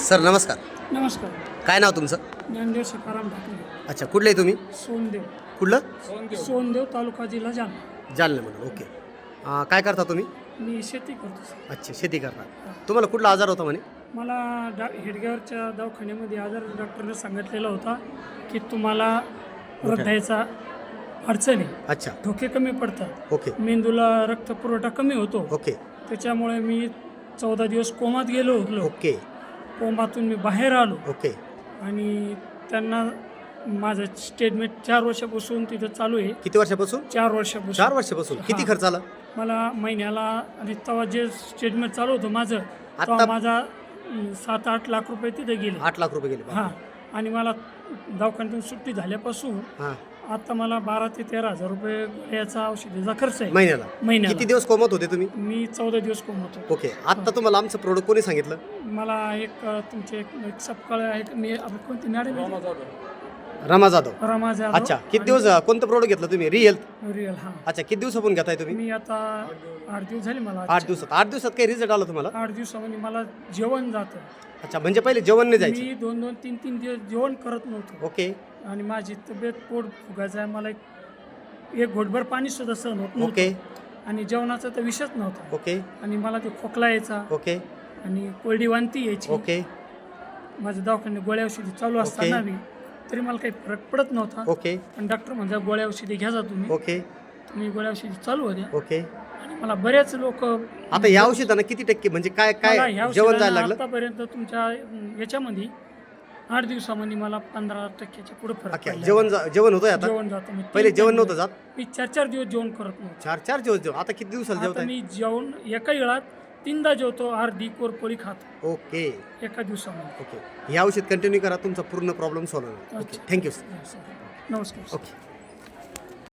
Sir नमस्कार. नमस्कार. काय नाव तुमचं? ज्ञानदेव सखाराम ठाकरे. अच्छा, कुठले आहे तुम्ही? सोनदेव. कुठलं? सोनदेव तालुका जिल्हा जालना. जालन्यामध्ये. ओके. काय करता तुम्ही? मी शेती करतो सर. अच्छा, शेती करता. तुम्हाला कुठला आजार होता म्हणे? मला हेडगेवरच्या दवाखान्यामध्ये आजार डॉक्टरने सांगितलेला होता की तुम्हाला हृदयाचा अडचण आहे. अच्छा. धोके कमी पडतात. ओके. मेंदूला रक्तपुरवठा कमी होतो. ओके. त्याच्यामुळे मी 14 दिवस कोमात गेलो होतो. ओके. कोमातून मी बाहेर आलो ओके. आणि त्यांना माझं स्टेटमेंट 4 वर्षापासून तिथं चालू आहे. किती वर्षापासून? 4 वर्षापासून. 4 वर्षापासून. किती खर्च आला? मला महिन्याला आणि तेव्हा जे स्टेटमेंट चालू होतं माझं तेव्हा आता माझा 7-8 लाख रुपये तिथे गेले. 8 लाख रुपये गेले. हां. आणि मला दवाखान्यातून सुट्टी झाल्यापासून हां. आता मला 12 ते 13 हजार रुपये याचा औषधाचा खर्च आहे महिन्याला. किती दिवस कोमत होते तुम्ही? मी 14 दिवस कोमत होतो. ओके. आता तुम्हाला आमचं प्रोडक्ट कोणी सांगितलं? मला एक तुमचे एक सपकाळ आहे. मी आपण कोणती मॅडम? रमा जाधव. रमा जाधव. अच्छा, किती दिवस कोणतं प्रोडक्ट घेतलं तुम्ही? रिअल. रिअल. हां. अच्छा, किती दिवसापासून घेताय तुम्ही? मी आता 8 दिवस झाले मला. 8 दिवसात. 8 दिवसात काही रिझल्ट आला तुम्हाला? 8 दिवसामध्ये मला जेवण जातं. अच्छा, म्हणजे पहिले जेवण नाही जायचं. मी 2-2, 3-3 दिवस जेवण करत नव्हतो. ओके. आणि माझी तब्येत पोट फुगायचं आहे. मला एक घोटभर पाणी सुद्धा सहन होत नव्हतं. ओके. आणि जेवणाचा तर विषयच नव्हता. ओके. आणि मला ते खोकला यायचा ओके. आणि कोरडी वांती यायची. ओके. माझ्या दवाखान्यात गोळ्या औषधी चालू असताना बी तरी मला काही फरक पडत नव्हता. ओके. पण डॉक्टर म्हणतात गोळ्या औषधी घ्या जा तुम्ही. ओके. तुम्ही गोळ्या औषधी चालू होत्या. ओके. आणि मला बरेच लोक आता या औषधानं किती टक्के म्हणजे काय जेवण जायला लागलं? आतापर्यंत तुमच्या याच्यामध्ये 8 दिवसामध्ये मला 15% पुढे फरक पडला. जेवण होतंय आता? जेवण जातं. मी पहिले जेवण नव्हतं जात? मी 4-4 दिवस जेवण करत नव्हतो. 4 दिवस जेवण. आता किती दिवसाला आता जेवताय? मी जेवण एका वेळात 3दा जेवतो. अर्धी कोरपोळी खातो ओके. एका दिवसामध्ये. ओके. हे औषध कंटिन्यू करा, तुमचा पूर्ण प्रॉब्लेम सॉल्व्ह होईल. ओके. थँक्यू. नमस्कार. ओके.